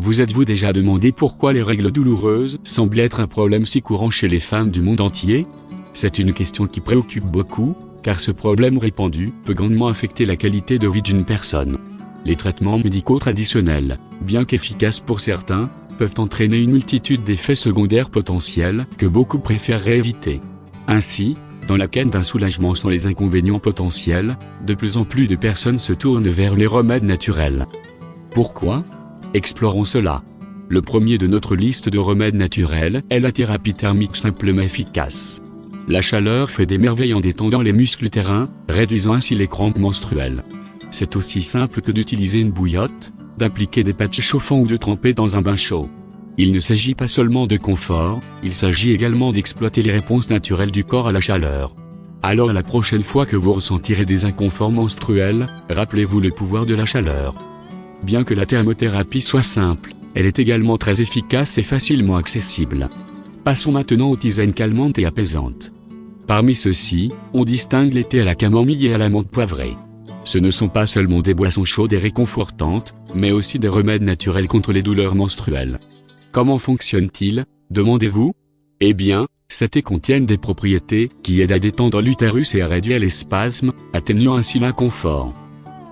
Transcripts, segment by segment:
Vous êtes-vous déjà demandé pourquoi les règles douloureuses semblent être un problème si courant chez les femmes du monde entier? C'est une question qui préoccupe beaucoup, car ce problème répandu peut grandement affecter la qualité de vie d'une personne. Les traitements médicaux traditionnels, bien qu'efficaces pour certains, peuvent entraîner une multitude d'effets secondaires potentiels que beaucoup préféreraient éviter. Ainsi, dans la quête d'un soulagement sans les inconvénients potentiels, de plus en plus de personnes se tournent vers les remèdes naturels. Pourquoi? Explorons cela. Le premier de notre liste de remèdes naturels est la thérapie thermique simple mais efficace. La chaleur fait des merveilles en détendant les muscles utérins, réduisant ainsi les crampes menstruelles. C'est aussi simple que d'utiliser une bouillotte, d'appliquer des patchs chauffants ou de tremper dans un bain chaud. Il ne s'agit pas seulement de confort, il s'agit également d'exploiter les réponses naturelles du corps à la chaleur. Alors la prochaine fois que vous ressentirez des inconforts menstruels, rappelez-vous le pouvoir de la chaleur. Bien que la thermothérapie soit simple, elle est également très efficace et facilement accessible. Passons maintenant aux tisanes calmantes et apaisantes. Parmi ceux-ci, on distingue les thés à la camomille et à la menthe poivrée. Ce ne sont pas seulement des boissons chaudes et réconfortantes, mais aussi des remèdes naturels contre les douleurs menstruelles. Comment fonctionnent-ils, demandez-vous? Eh bien, ces thés contiennent des propriétés qui aident à détendre l'utérus et à réduire les spasmes, atténuant ainsi l'inconfort.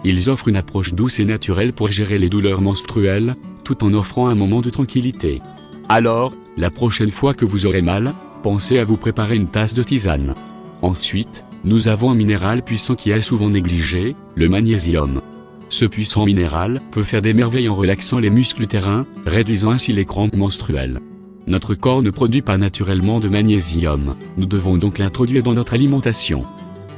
Ils offrent une approche douce et naturelle pour gérer les douleurs menstruelles, tout en offrant un moment de tranquillité. Alors, la prochaine fois que vous aurez mal, pensez à vous préparer une tasse de tisane. Ensuite, nous avons un minéral puissant qui est souvent négligé, le magnésium. Ce puissant minéral peut faire des merveilles en relaxant les muscles utérins, réduisant ainsi les crampes menstruelles. Notre corps ne produit pas naturellement de magnésium, nous devons donc l'introduire dans notre alimentation.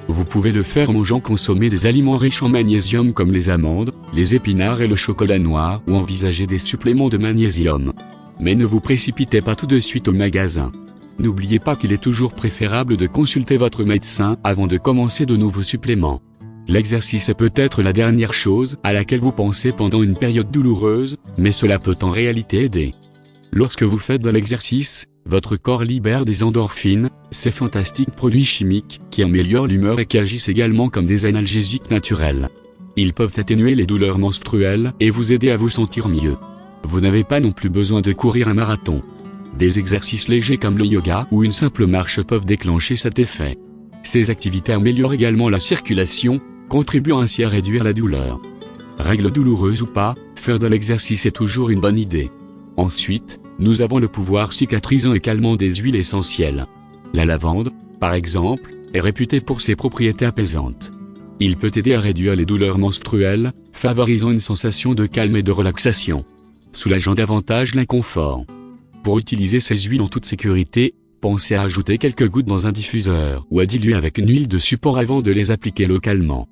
Vous pouvez le faire en mangeant consommer des aliments riches en magnésium comme les amandes, les épinards et le chocolat noir ou envisager des suppléments de magnésium. Mais ne vous précipitez pas tout de suite au magasin. N'oubliez pas qu'il est toujours préférable de consulter votre médecin avant de commencer de nouveaux suppléments. L'exercice est peut-être la dernière chose à laquelle vous pensez pendant une période douloureuse, mais cela peut en réalité aider. Lorsque vous faites de l'exercice, votre corps libère des endorphines, ces fantastiques produits chimiques qui améliorent l'humeur et qui agissent également comme des analgésiques naturels. Ils peuvent atténuer les douleurs menstruelles et vous aider à vous sentir mieux. Vous n'avez pas non plus besoin de courir un marathon. Des exercices légers comme le yoga ou une simple marche peuvent déclencher cet effet. Ces activités améliorent également la circulation, contribuant ainsi à réduire la douleur. Règle douloureuse ou pas, faire de l'exercice est toujours une bonne idée. Ensuite, nous avons le pouvoir cicatrisant et calmant des huiles essentielles. La lavande, par exemple, est réputée pour ses propriétés apaisantes. Il peut aider à réduire les douleurs menstruelles, favorisant une sensation de calme et de relaxation, soulageant davantage l'inconfort. Pour utiliser ces huiles en toute sécurité, pensez à ajouter quelques gouttes dans un diffuseur ou à diluer avec une huile de support avant de les appliquer localement.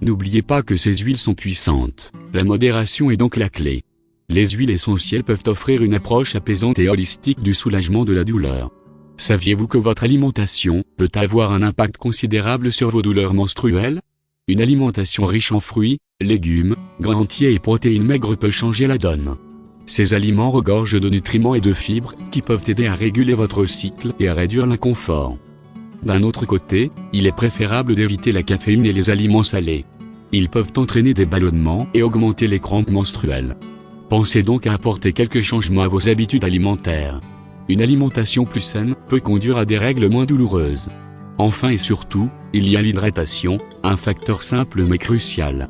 N'oubliez pas que ces huiles sont puissantes, la modération est donc la clé. Les huiles essentielles peuvent offrir une approche apaisante et holistique du soulagement de la douleur. Saviez-vous que votre alimentation peut avoir un impact considérable sur vos douleurs menstruelles? Une alimentation riche en fruits, légumes, grains entiers et protéines maigres peut changer la donne. Ces aliments regorgent de nutriments et de fibres qui peuvent aider à réguler votre cycle et à réduire l'inconfort. D'un autre côté, il est préférable d'éviter la caféine et les aliments salés. Ils peuvent entraîner des ballonnements et augmenter les crampes menstruelles. Pensez donc à apporter quelques changements à vos habitudes alimentaires. Une alimentation plus saine peut conduire à des règles moins douloureuses. Enfin et surtout, il y a l'hydratation, un facteur simple mais crucial.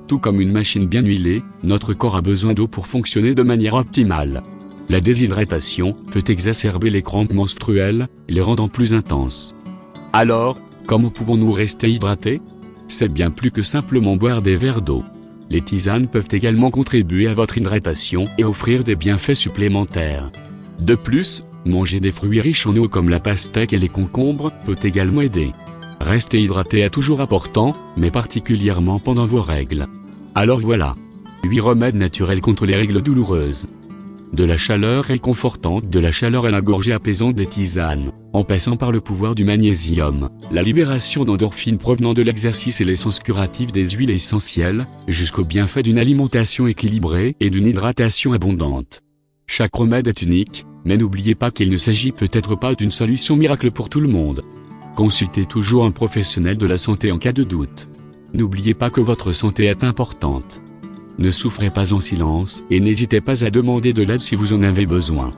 Tout comme une machine bien huilée, notre corps a besoin d'eau pour fonctionner de manière optimale. La déshydratation peut exacerber les crampes menstruelles, les rendant plus intenses. Alors, comment pouvons-nous rester hydratés? C'est bien plus que simplement boire des verres d'eau. Les tisanes peuvent également contribuer à votre hydratation et offrir des bienfaits supplémentaires. De plus, manger des fruits riches en eau comme la pastèque et les concombres peut également aider. Rester hydraté est toujours important, mais particulièrement pendant vos règles. Alors voilà. 8 remèdes naturels contre les règles douloureuses. De la chaleur réconfortante, de la chaleur à la gorgée apaisante des tisanes, en passant par le pouvoir du magnésium, la libération d'endorphines provenant de l'exercice et l'essence curative des huiles essentielles, jusqu'au bienfait d'une alimentation équilibrée et d'une hydratation abondante. Chaque remède est unique, mais n'oubliez pas qu'il ne s'agit peut-être pas d'une solution miracle pour tout le monde. Consultez toujours un professionnel de la santé en cas de doute. N'oubliez pas que votre santé est importante. Ne souffrez pas en silence et n'hésitez pas à demander de l'aide si vous en avez besoin.